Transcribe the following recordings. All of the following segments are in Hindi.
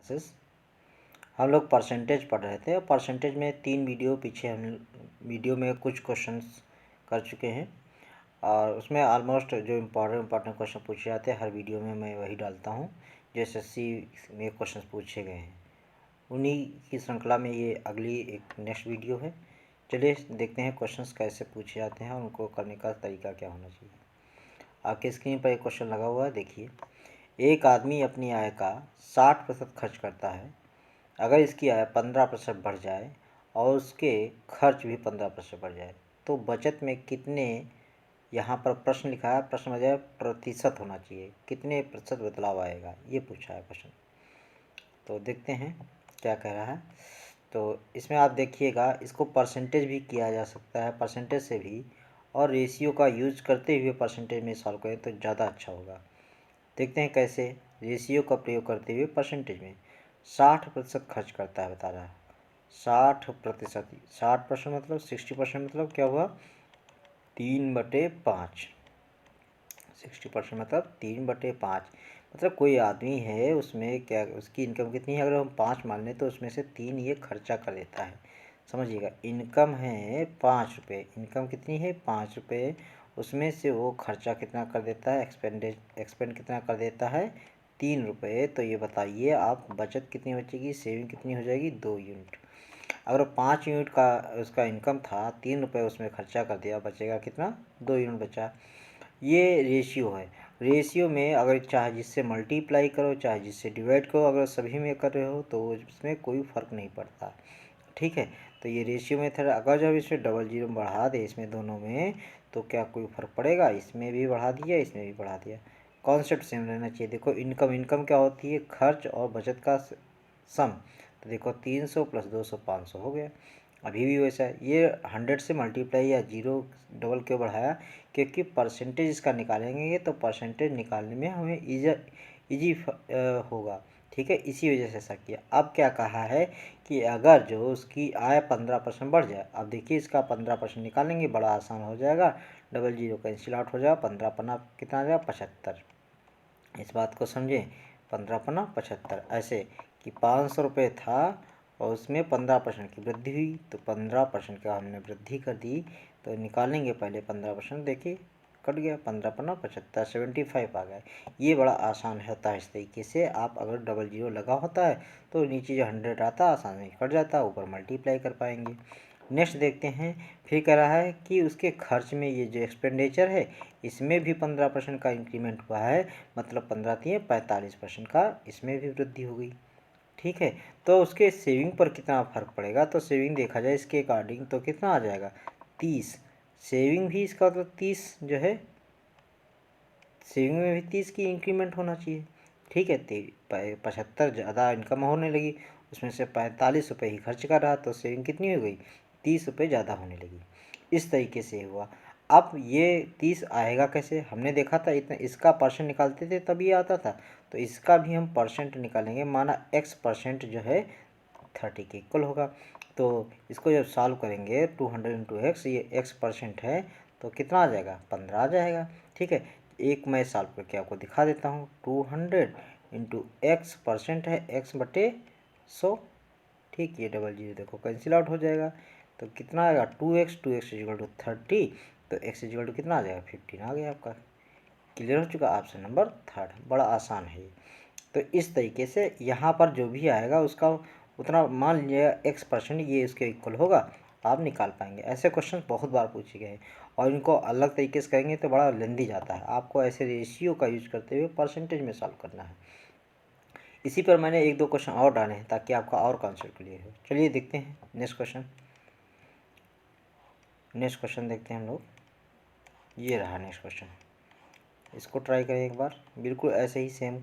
एक्सपेंसेस। हम लोग परसेंटेज पढ़ रहे थे और परसेंटेज में 3 वीडियो पीछे हम वीडियो में कुछ क्वेश्चंस कर चुके हैं और उसमें ऑलमोस्ट जो इम्पोर्टेंट क्वेश्चन पूछे जाते हैं हर वीडियो में मैं वही डालता हूँ जो एसएससी में क्वेश्चन पूछे गए हैं। उन्हीं की श्रृंखला में ये अगली एक नेक्स्ट वीडियो है। चलिए देखते हैं क्वेश्चंस कैसे पूछे जाते हैं और उनको करने का तरीका क्या होना चाहिए। आपके स्क्रीन पर एक क्वेश्चन लगा हुआ है, देखिए। एक आदमी अपनी आय का 60% खर्च करता है। अगर इसकी आय 15% बढ़ जाए और उसके खर्च भी 15% बढ़ जाए तो बचत में कितने, यहाँ पर प्रश्न लिखा है, प्रश्न बजाय प्रतिशत होना चाहिए, कितने प्रतिशत बदलाव आएगा, ये पूछा है क्वेश्चन। तो देखते हैं क्या कह रहा है। तो इसमें आप देखिएगा, इसको परसेंटेज भी किया जा सकता है, परसेंटेज से भी, और रेशियो का यूज करते हुए परसेंटेज में सॉल्व करें तो ज़्यादा अच्छा होगा। देखते हैं कैसे। रेशियो का प्रयोग करते हुए परसेंटेज में 60% खर्च करता है, बता रहा है 60%। 60% मतलब 60% मतलब क्या हुआ, 3/5। 60% मतलब 3/5। मतलब कोई आदमी है, उसमें क्या, उसकी इनकम कितनी है, अगर हम 5 मान लें तो उसमें से 3 ये खर्चा कर देता है। समझिएगा, इनकम है 5 रुपये, इनकम कितनी है 5 रुपये, उसमें से वो खर्चा कितना कर देता है, एक्सपेंड कितना कर देता है 3 रुपये। तो ये बताइए आप, बचत कितनी बचेगी, सेविंग कितनी हो जाएगी, 2 यूनिट। अगर 5 यूनिट का उसका इनकम था, 3 रुपये उसमें खर्चा कर दिया, बचेगा कितना, 2 यूनिट बचा। ये रेशियो है। रेशियो में अगर चाहे जिससे मल्टीप्लाई करो चाहे जिससे डिवाइड करो, अगर सभी में कर रहे हो तो इसमें कोई फ़र्क नहीं पड़ता, ठीक है। तो ये रेशियो मेथड, अगर जब इसमें डबल जीरो बढ़ा दे इसमें दोनों में तो क्या कोई फ़र्क पड़ेगा, इसमें भी बढ़ा दिया इसमें भी बढ़ा दिया, कॉन्सेप्ट सेम रहना चाहिए। देखो इनकम क्या होती है, खर्च और बचत का सम। तो देखो 300 + 200 500 हो गया। अभी भी वैसा है, ये 100 से मल्टीप्लाई या जीरो डबल क्यों बढ़ाया, क्योंकि परसेंटेज इसका निकालेंगे तो परसेंटेज निकालने में हमें ईजी होगा, ठीक है, इसी वजह से ऐसा किया। अब क्या कहा है कि अगर जो उसकी आय 15% बढ़ जाए, अब देखिए इसका 15% निकालेंगे, बड़ा आसान हो जाएगा, डबल जीरो कैंसिल आउट हो जाएगा, 15 कितना आ जाएगा 75। इस बात को समझें, 15 75 ऐसे कि 500 रुपये था और उसमें 15% की वृद्धि हुई, तो 15% का हमने वृद्धि कर दी। तो निकालेंगे पहले 15%, देखिए कट गया, 15 75 75 आ गया। ये बड़ा आसान होता है, इस तरीके से आप अगर डबल जीरो लगा होता है तो नीचे जो 100 आता आसानी से कट जाता, ऊपर मल्टीप्लाई कर पाएंगे। नेक्स्ट देखते हैं, फिर कह रहा है कि उसके खर्च में ये जो एक्सपेंडिचर है इसमें भी 15% का इंक्रीमेंट हुआ है, मतलब 15 दिए 45% का इसमें भी वृद्धि हो गई, ठीक है। तो उसके सेविंग पर कितना फ़र्क पड़ेगा, तो सेविंग देखा जाए इसके अकॉर्डिंग तो कितना आ जाएगा 30। सेविंग भी इसका तो 30 जो है, सेविंग में भी 30 की इंक्रीमेंट होना चाहिए, ठीक है। 75 ज़्यादा इनकम होने लगी, उसमें से 45 रुपये ही खर्च कर रहा, तो सेविंग कितनी हो गई, 30 रुपये ज़्यादा होने लगी। इस तरीके से हुआ। अब ये 30 आएगा कैसे, हमने देखा था इतना, इसका परसेंट निकालते थे तभी आता था, तो इसका भी हम परसेंट निकालेंगे। माना x% जो है 30 के इक्वल होगा, तो इसको जब सॉल्व करेंगे 200 × x, ये x% है तो कितना आ जाएगा 15 आ जाएगा, ठीक है। एक मैं सॉल्व करके आपको दिखा देता हूँ। 200 × x% है x/100, ठीक। ये डबल जीरो देखो कैंसिल आउट हो जाएगा, तो कितना आएगा 2x 2x = 30, तो x = कितना आ जाएगा 15 आ गया आपका। क्लियर हो चुका, ऑप्शन नंबर 3, बड़ा आसान है ये। तो इस तरीके से यहाँ पर जो भी आएगा उसका उतना मान लीजिएगा x%, ये इसके इक्वल होगा, आप निकाल पाएंगे। ऐसे क्वेश्चन बहुत बार पूछे गए हैं और इनको अलग तरीके से करेंगे तो बड़ा लेंदी जाता है, आपको ऐसे रेशियो का यूज करते हुए परसेंटेज में सॉल्व करना है। इसी पर मैंने 1-2 क्वेश्चन और डाले हैं ताकि आपका और कॉन्सेप्ट क्लियर हो। चलिए देखते हैं नेक्स्ट क्वेश्चन। नेक्स्ट क्वेश्चन देखते हैं हम लोग, ये रहा नेक्स्ट क्वेश्चन। इसको ट्राई करें एक बार, बिल्कुल ऐसे ही सेम,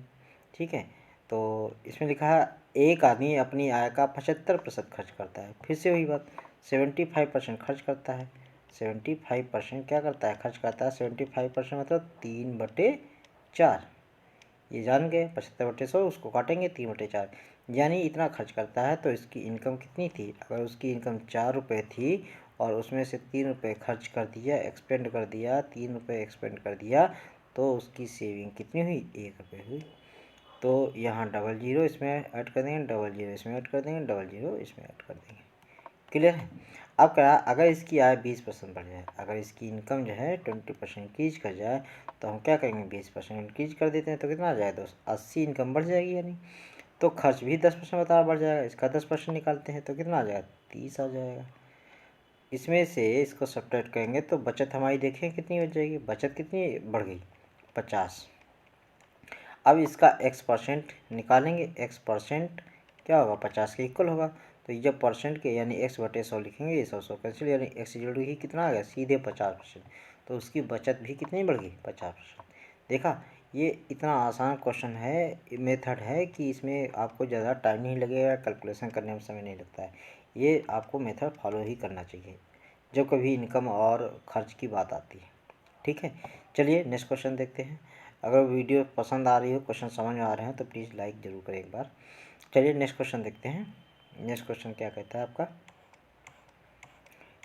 ठीक है। तो इसमें लिखा है एक आदमी अपनी आय का 75% खर्च करता है। फिर से वही बात, 75% खर्च करता है। 75% क्या करता है, खर्च करता है। 75% मतलब 3/4, ये जान गए। 75/100 उसको काटेंगे 3/4, यानी इतना खर्च करता है। तो इसकी इनकम कितनी थी, अगर उसकी इनकम 4 रुपये थी और उसमें से 3 रुपये खर्च कर दिया, एक्सपेंड कर दिया, 3 रुपये एक्सपेंड कर दिया, तो उसकी सेविंग कितनी हुई, 1 रुपये हुई। तो यहाँ डबल जीरो इसमें ऐड कर देंगे, डबल जीरो इसमें ऐड कर देंगे, डबल जीरो इसमें ऐड कर देंगे। क्लियर है। अब क्या, अगर इसकी आय 20% बढ़ जाए, अगर इसकी इनकम जो है 20% इंक्रीज कर जाए, तो हम क्या करेंगे, 20% इंक्रीज कर देते हैं तो कितना आ जाएगा दोस्त, 80 इनकम बढ़ जाएगी यानी। तो खर्च भी 10% बता बढ़ जाएगा, इसका 10% निकालते हैं तो कितना आ जाएगा, 30 आ जाएगा। इसमें से इसको सब्ट्रैक्ट करेंगे तो बचत हमारी देखें कितनी हो जाएगी, बचत कितनी बढ़ गई, 50। अब इसका x% निकालेंगे, x% क्या होगा, 50 के इक्वल होगा। तो ये जब परसेंट के यानी x/100 लिखेंगे, ये 100 कैंसिल, यानी x इक्वल ही कितना आ गया, सीधे 50%। तो उसकी बचत भी कितनी बढ़ गई, 50%। देखा, ये इतना आसान क्वेश्चन है, मेथड है कि इसमें आपको ज़्यादा टाइम नहीं लगेगा, कैलकुलेशन करने में समय नहीं लगता है। ये आपको मेथड फॉलो ही करना चाहिए जब कभी इनकम और खर्च की बात आती है। ठीक है, चलिए नेक्स्ट क्वेश्चन देखते हैं। अगर वीडियो पसंद आ रही हो, क्वेश्चन समझ में आ रहे हैं तो प्लीज़ लाइक ज़रूर करें एक बार। चलिए नेक्स्ट क्वेश्चन देखते हैं। नेक्स्ट क्वेश्चन क्या कहता है आपका,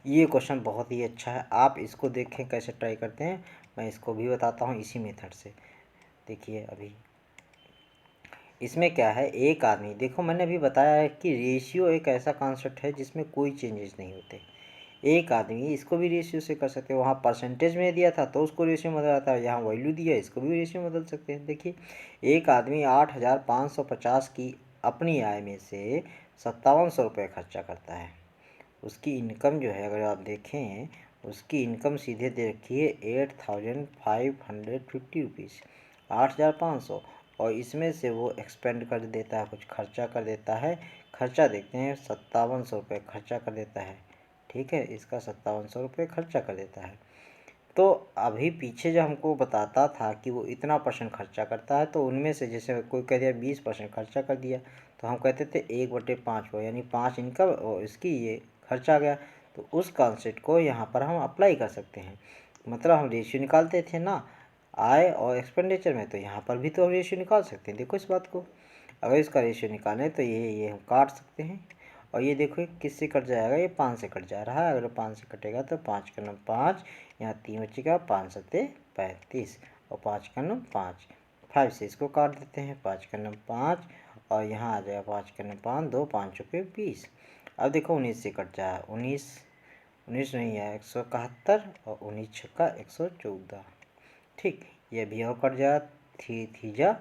ये क्वेश्चन बहुत ही अच्छा है, आप इसको देखें कैसे ट्राई करते हैं, मैं इसको भी बताता हूँ इसी मेथड से। देखिए अभी इसमें क्या है, एक आदमी, देखो मैंने अभी बताया है कि रेशियो एक ऐसा कॉन्सेप्ट है जिसमें कोई चेंजेस नहीं होते। एक आदमी, इसको भी रेशियो से कर सकते हैं, वहाँ परसेंटेज में दिया था तो उसको रेशियो में बदला था, यहाँ वैल्यू दिया इसको भी रेशियो में बदल सकते हैं। देखिए, एक आदमी 8,550 की अपनी आय में से 5700 रुपये खर्चा करता है। उसकी इनकम जो है अगर आप देखें, उसकी इनकम सीधे दे रखी है 8,550 रुपीज़, 8,500, और इसमें से वो एक्सपेंड कर देता है, कुछ खर्चा कर देता है। खर्चा देखते हैं, 5700 रुपये खर्चा कर देता है। ठीक है, इसका 5700 रुपये खर्चा कर देता है। तो अभी पीछे जो हमको बताता था कि वो इतना % खर्चा करता है, तो उनमें से जैसे कोई कह दिया 20% खर्चा कर दिया, तो हम कहते थे 1/5 हुआ, यानी 5 इनकम और इसकी ये खर्चा आ गया। तो उस कॉन्सेप्ट को यहाँ पर हम अप्लाई कर सकते हैं। मतलब हम रेशियो निकालते थे ना आय और एक्सपेंडिचर में, तो यहाँ पर भी तो हम रेशियो निकाल सकते हैं। देखो इस बात को, अगर इसका रेशियो निकालें तो ये हम काट सकते हैं। और ये देखो किससे कट जाएगा, ये 5 से कट जा रहा है। अगर 5 से कटेगा तो 5 का 5, यहाँ 3 बचेगा, 5 सत्ते 35, और 5 का 5, 5 से इसको काट देते हैं, 5 का 5, और यहाँ आ जाएगा 5 का 5, 2 5 रुपये 20। अब देखो 19 से कट जाए, 19 नहीं है 171, और 19 छक्का 114। ठीक, ये भी और कट जाए, 3 3 जा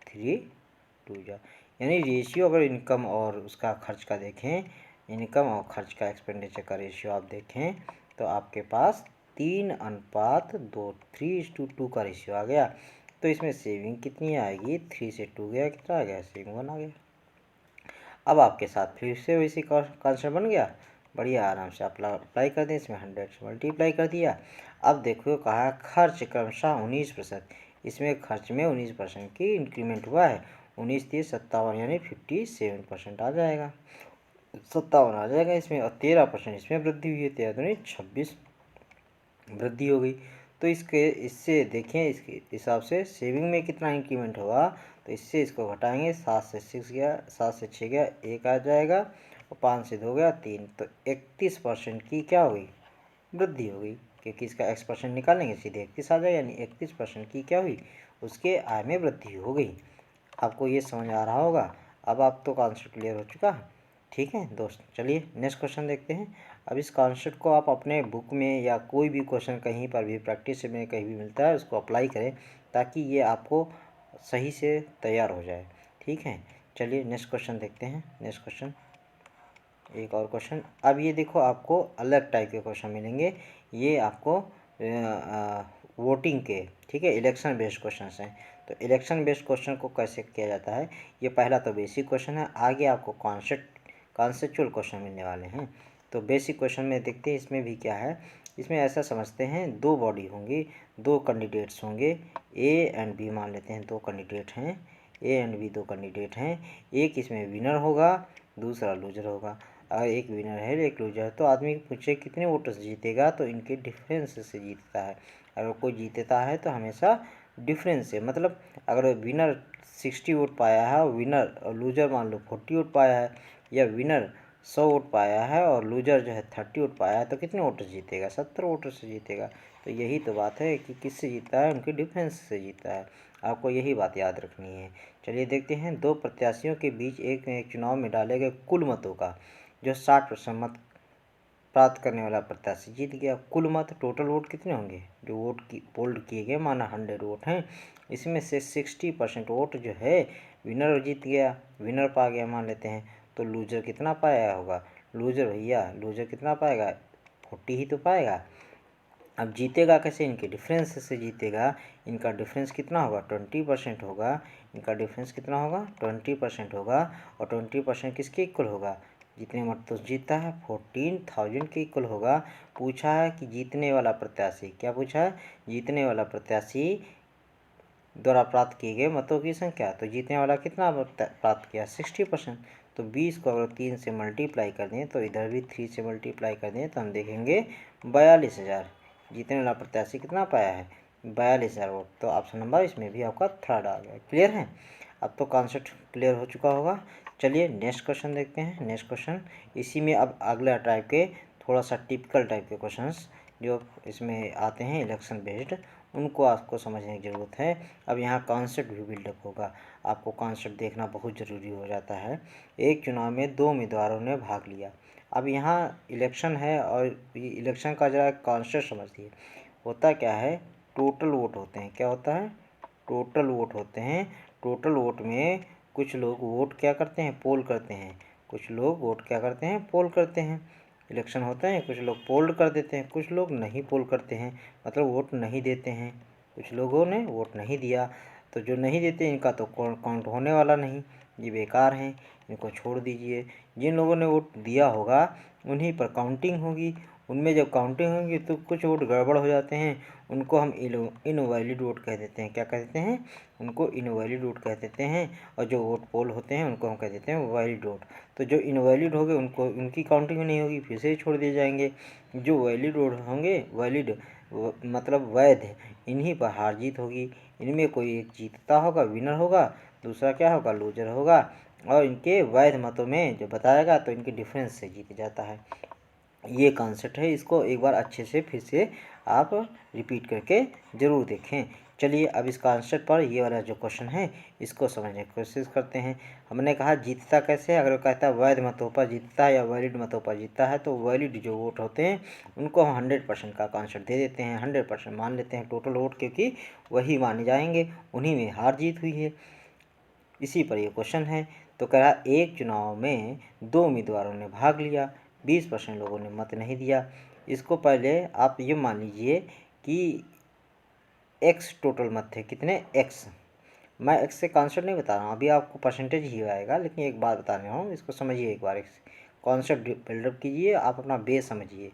3 2 जा, यानी रेशियो अगर इनकम और उसका खर्च का देखें, इनकम और खर्च का एक्सपेंडिचर का रेशियो आप देखें, तो आपके पास 3:2, 3:2 का रेशियो आ गया। तो इसमें सेविंग कितनी आएगी, 3 से 2 गया, कितना आ गया, सेविंग 1 आ गया। अब आपके साथ फिर से वैसे कॉन्सेप्ट बन गया, बढ़िया, आराम से आप अप्लाई कर दें। इसमें 100 से मल्टीप्लाई कर दिया। अब देखो कहा खर्च क्रमशः 19%, इसमें खर्च में 19% की इंक्रीमेंट हुआ है, 19 30 57, यानी 57% आ जाएगा, 57 आ जाएगा इसमें, और 13% इसमें वृद्धि हुई है, 13 दूनी 26 वृद्धि हो गई। तो इससे देखें, इसके हिसाब से सेविंग में कितना इंक्रीमेंट होगा, तो इससे इसको घटाएंगे, 7 से 6 गया, 7 से 6 गया, 1 आ जाएगा, और 5 से 2 गया 3, तो 31% की क्या हो गई, वृद्धि हो गई, क्योंकि इसका x% निकालेंगे सीधे 31 आ जाएगा, यानी 31% की क्या हुई, उसके आय में वृद्धि हो गई। आपको ये समझ आ रहा होगा। अब आप तो कॉन्सेप्ट क्लियर हो चुका है। ठीक है दोस्त, चलिए नेक्स्ट क्वेश्चन देखते हैं। अब इस कॉन्सेप्ट को आप अपने बुक में या कोई भी क्वेश्चन कहीं पर भी प्रैक्टिस में कहीं भी मिलता है उसको अप्लाई करें, ताकि ये आपको सही से तैयार हो जाए। ठीक है, चलिए नेक्स्ट क्वेश्चन देखते हैं। नेक्स्ट क्वेश्चन, एक और क्वेश्चन। अब ये देखो आपको अलग टाइप के क्वेश्चन मिलेंगे, ये आपको वोटिंग के, ठीक है, इलेक्शन बेस्ड क्वेश्चन हैं। तो इलेक्शन बेस्ड क्वेश्चन को कैसे किया जाता है, ये पहला तो बेसिक क्वेश्चन है, आगे आपको कॉन्सेप्चुअल क्वेश्चन मिलने वाले हैं। तो बेसिक क्वेश्चन में देखते हैं इसमें भी क्या है। इसमें ऐसा समझते हैं, दो बॉडी होंगी, दो कैंडिडेट्स होंगे, ए एंड बी मान लेते हैं, दो कैंडिडेट हैं, ए एंड बी दो कैंडिडेट हैं। एक इसमें विनर होगा, दूसरा लूजर होगा। अगर एक विनर है एक लूजर, तो आदमी पूछे कितने वोटों से जीतेगा, तो इनके डिफरेंस से जीतता है। अगर कोई जीतता है तो हमेशा डिफरेंस से, मतलब अगर विनर 60 वोट पाया है और विनर और लूजर मान लो 40 वोट पाया है, या विनर 100 वोट पाया है और लूजर जो है 30 वोट पाया है, तो कितने वोटों से जीतेगा, 70 वोटों से जीतेगा। तो यही तो बात है कि किससे जीता है, उनके डिफरेंस से जीता है। आपको यही बात याद रखनी है। चलिए देखते हैं, दो प्रत्याशियों के बीच एक चुनाव में डाले गए कुल मतों का जो 60% मत प्राप्त करने वाला प्रत्याशी जीत गया। कुल मत टोटल वोट कितने होंगे, जो वोट की पोल्ड किए गए, माना 100 वोट हैं, इसमें से 60% वोट जो है विनर जीत गया, विनर पा गया मान लेते हैं। तो लूजर कितना पाया होगा, लूजर भैया लूजर कितना पाएगा, 40 ही तो पाएगा। अब जीतेगा कैसे, इनके डिफरेंस से जीतेगा। इनका डिफरेंस कितना होगा, 20% होगा। इनका डिफरेंस कितना होगा, 20% होगा। और 20% किसके इक्वल होगा, जितने मत तो जीता है 14,000 के इक्वल होगा। पूछा है कि जीतने वाला प्रत्याशी, क्या पूछा है, जीतने वाला प्रत्याशी द्वारा प्राप्त किए गए मतों की संख्या। तो जीतने वाला कितना प्राप्त किया, 60%। तो 20 को अगर 3 से मल्टीप्लाई कर दें, तो इधर भी 3 से मल्टीप्लाई कर दें, तो हम देखेंगे 42,000। जीतने वाला प्रत्याशी कितना पाया है, 42,000 वोट। तो ऑप्शन नंबर इसमें भी आपका थर्ड आ गया। क्लियर है, अब तो कॉन्सेप्ट क्लियर हो चुका होगा। चलिए नेक्स्ट क्वेश्चन देखते हैं। नेक्स्ट क्वेश्चन इसी में अब अगला टाइप के थोड़ा सा टिपिकल टाइप के क्वेश्चंस जो इसमें आते हैं इलेक्शन बेस्ड, उनको आपको समझने की ज़रूरत है। अब यहाँ कॉन्सेप्ट भी बिल्डअप होगा, आपको कॉन्सेप्ट देखना बहुत ज़रूरी हो जाता है। एक चुनाव में 2 उम्मीदवारों ने भाग लिया। अब यहाँ इलेक्शन है और इलेक्शन का जरा कॉन्सेप्ट समझिए। होता क्या है, टोटल वोट होते हैं। क्या होता है, टोटल वोट होते हैं। टोटल वोट में कुछ लोग वोट क्या करते हैं, पोल करते हैं। कुछ लोग वोट क्या करते हैं, पोल करते हैं। इलेक्शन होते हैं, कुछ लोग पोल कर देते हैं, कुछ लोग नहीं पोल करते हैं, मतलब वोट नहीं देते हैं। कुछ लोगों ने वोट नहीं दिया, तो जो नहीं देते इनका तो काउंट होने वाला नहीं, ये बेकार हैं, इनको छोड़ दीजिए। जिन लोगों ने वोट दिया होगा उन्हीं पर काउंटिंग होगी। उनमें जब काउंटिंग होगी तो कुछ वोट गड़बड़ हो जाते हैं, उनको हम इनवैलिड वोट कह देते हैं। क्या कह देते हैं, उनको इनवैलिड वोट कह देते हैं। और जो वोट पोल होते हैं उनको हम कह देते हैं वैलिड वोट। तो जो इनवैलिड हो गए उनको, उनकी काउंटिंग नहीं होगी, फिर से छोड़ दिए जाएंगे। जो वैलिड वोट होंगे, वैलिड मतलब वैध, इन्हीं पर हार जीत होगी। इनमें कोई एक जीतता होगा, विनर होगा, दूसरा क्या होगा, लूजर होगा। और इनके वैध मतों में जो बताएगा तो इनके डिफरेंस से जीत जाता है। ये कॉन्सेप्ट है, इसको एक बार अच्छे से फिर से आप रिपीट करके ज़रूर देखें। चलिए अब इस कॉन्सेप्ट पर ये वाला जो क्वेश्चन है इसको समझने की कोशिश करते हैं। हमने कहा जीतता कैसे, अगर कहता है वैध मतों पर जीतता है या वैलिड मतों पर जीतता है, तो वैलिड जो वोट होते हैं उनको हम 100% का कॉन्सेप्ट दे देते हैं, 100% मान लेते हैं टोटल वोट, क्योंकि वही माने जाएंगे, उन्हीं में हार जीत हुई है। इसी पर यह क्वेश्चन है। तो कह रहा एक चुनाव में 2 उम्मीदवारों ने भाग लिया, 20% लोगों ने मत नहीं दिया। इसको पहले आप ये मान लीजिए कि एक्स टोटल मत थे, कितने, एक्स। मैं एक्स से कॉन्सेप्ट नहीं बता रहा हूँ, अभी आपको परसेंटेज ही आएगा, लेकिन एक बात बता रहा हूँ, इसको समझिए एक बार, कॉन्सेप्ट बिल्डअप कीजिए, आप अपना बेस समझिए।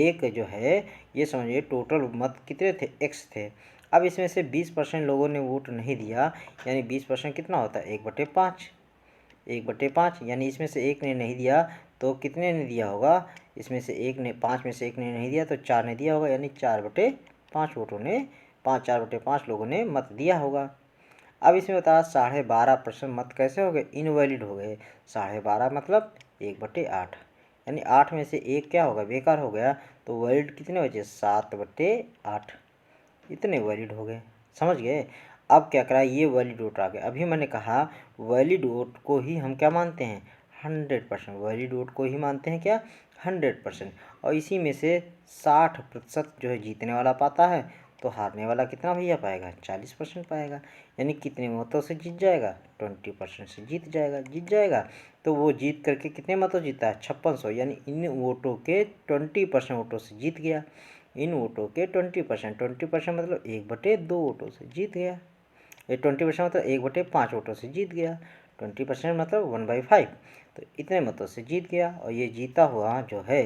एक जो है ये समझिए टोटल मत कितने थे, एक्स थे। अब इसमें से 20% लोगों ने वोट नहीं दिया, यानी 20% कितना होता है, 1/5। 1/5 यानी इसमें से एक ने नहीं दिया, तो कितने ने दिया होगा, इसमें से एक ने, 5 में से एक ने नहीं दिया तो 4 ने दिया होगा, यानी 4/5 वोटों ने, 4/5 लोगों ने मत दिया होगा। अब इसमें बता 12.5% मत कैसे हो गए, इनवैलिड हो गए। 12.5 मतलब 1/8, यानी 8 में से एक क्या होगा, बेकार हो गया। तो वैलिड कितने बचे, 7/8, इतने वैलिड हो गए। समझ गए। अब क्या करा, ये वैलिड वोट आ गए। अभी मैंने कहा वैलिड वोट को ही हम क्या मानते हैं, 100%। वैलिड वोट को ही मानते हैं क्या, 100%। और इसी में से 60% जो है जीतने वाला पाता है, तो हारने वाला कितना भैया पाएगा, 40% पाएगा। यानी कितने मतों से जीत जाएगा, 20% से जीत जाएगा। तो वो जीत करके कितने मतों जीता है, 5600, यानी इन वोटों के 20% वोटों से जीत गया। इन वोटों के 20%, 20% मतलब 1/2 वोटों से जीत गया। ये 20% मतलब 1/5 वोटों से जीत गया। 20% मतलब 1/5, तो इतने मतों से जीत गया। और ये जीता हुआ जो है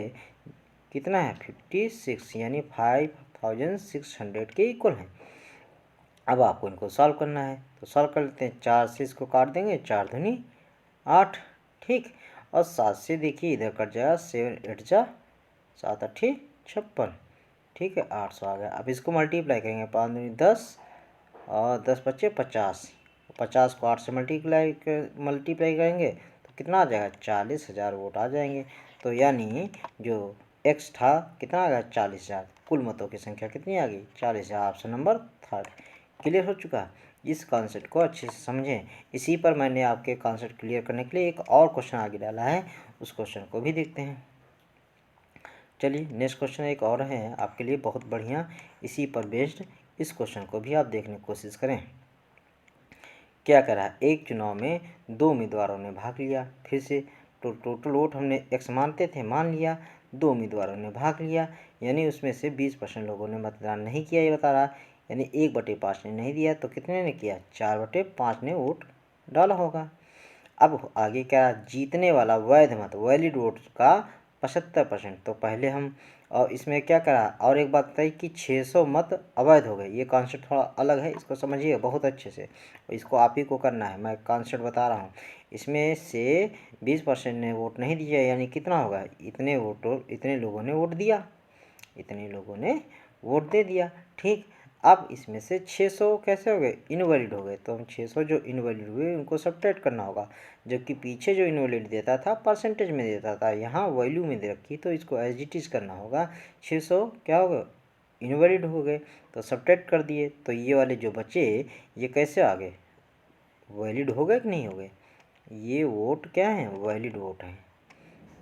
कितना है, 56, यानी 5600 के इक्वल है। अब आपको इनको सॉल्व करना है, तो सॉल्व कर लेते हैं। 4 से इसको काट देंगे, 4 दूनी 8, ठीक। और 7 से देखिए इधर कट जाएगा, 7 8 जा 7 8 56, ठीक है, 800 आ गया। अब इसको मल्टीप्लाई करेंगे, 5 दूनी 10 और 10 बचे 50, 50 को 8 से मल्टीप्लाई करेंगे तो कितना आ जाएगा, 40,000 वोट आ जाएंगे। तो यानी जो एक्स था कितना आ गया 40,000। कुल मतों की संख्या कितनी आ गई 40,000। Option number third. क्लियर हो चुका। इस कॉन्सेप्ट को अच्छे से समझें। इसी पर मैंने आपके कॉन्सेप्ट क्लियर करने के लिए एक और क्वेश्चन आगे डाला है, उस क्वेश्चन को भी देखते हैं। चलिए नेक्स्ट क्वेश्चन एक और है आपके लिए बहुत बढ़िया, इसी पर बेस्ड इस क्वेश्चन को भी आप देखने की कोशिश करें। क्या करा, एक चुनाव में 2 उम्मीदवारों ने भाग लिया। फिर से तो टोटल वोट हमने x मानते थे, मान लिया। 2 उम्मीदवारों ने भाग लिया, यानी उसमें से 20% लोगों ने मतदान नहीं किया, ये बता रहा। यानी 1/5 ने नहीं दिया, तो कितने ने किया 4/5 ने वोट डाला होगा। अब आगे क्या, जीतने वाला वैध मत वैलिड वोट का 75%। तो पहले हम और इसमें क्या करा, और एक बात बताइए कि 600 मत अवैध हो गए। ये कॉन्सेप्ट थोड़ा अलग है, इसको समझिए बहुत अच्छे से, इसको आप ही को करना है, मैं कॉन्सेप्ट बता रहा हूँ। इसमें से 20% ने वोट नहीं दिया, यानी कितना होगा, इतने लोगों ने वोट दिया, इतने लोगों ने वोट दे दिया। ठीक, अब इसमें से 600 कैसे हो गए, इनवैलिड हो गए। तो हम 600 जो इनवैलिड हुए उनको सब्ट्रैक्ट करना होगा, जबकि पीछे जो इनवैलिड देता था परसेंटेज में देता था, यहाँ वैल्यू में दे रखी, तो इसको एज इट इज करना होगा। 600 क्या हो गए, इनवैलिड हो गए, तो सब्ट्रैक्ट कर दिए। तो ये वाले जो बचे ये कैसे आ गए, वैलिड हो गए कि नहीं हो गए, ये वोट क्या है, वैलिड वोट है।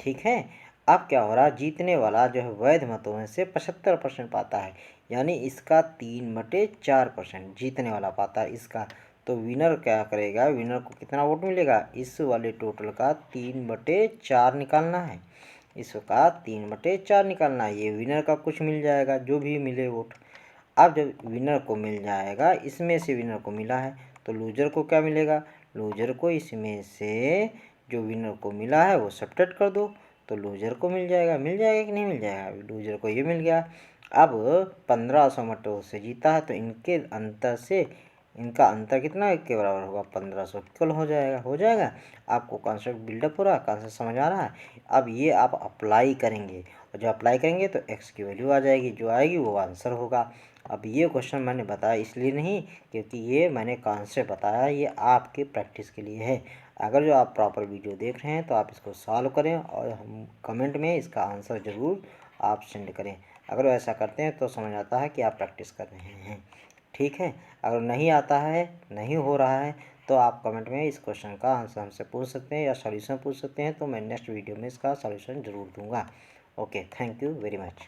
ठीक है, अब क्या हो रहा, जीतने वाला जो है वैध मतों में से 75% पाता है, यानी इसका 3/4% जीतने वाला पाता है इसका। तो विनर क्या करेगा, विनर को कितना वोट मिलेगा, इस वाले टोटल का 3/4 निकालना है, इसका 3/4 निकालना है। ये विनर का कुछ मिल जाएगा, जो भी मिले वोट। अब जब विनर को मिल जाएगा, इसमें से विनर को मिला है, तो लूजर को क्या मिलेगा, लूजर को इसमें से जो विनर को मिला है वो सब्ट्रैक्ट कर दो, तो लूजर को मिल जाएगा। मिल जाएगा कि नहीं मिल जाएगा, लूजर को ये मिल गया। अब 1500 मतों से जीता है, तो इनके अंतर से इनका अंतर कितना के बराबर होगा, 1500 इक्वल हो जाएगा। हो जाएगा, आपको कॉन्सेप्ट बिल्डअप हो रहा है, कॉन्सेप्ट समझ आ रहा है। अब ये आप अप्लाई करेंगे, और जब अप्लाई करेंगे तो एक्स की वैल्यू आ जाएगी, जो आएगी वो आंसर होगा। अब ये क्वेश्चन मैंने बताया इसलिए नहीं क्योंकि ये मैंने कॉन्सेप्ट बताया, ये आपके प्रैक्टिस के लिए है। अगर जो आप प्रॉपर वीडियो देख रहे हैं तो आप इसको सॉल्व करें, और हम कमेंट में इसका आंसर ज़रूर आप सेंड करें। अगर ऐसा करते हैं तो समझ आता है कि आप प्रैक्टिस कर रहे हैं। ठीक है, अगर नहीं आता है, नहीं हो रहा है, तो आप कमेंट में इस क्वेश्चन का आंसर हमसे पूछ सकते हैं या सॉल्यूशन पूछ सकते हैं, तो मैं नेक्स्ट वीडियो में इसका सॉल्यूशन ज़रूर दूंगा। Okay, thank you very much.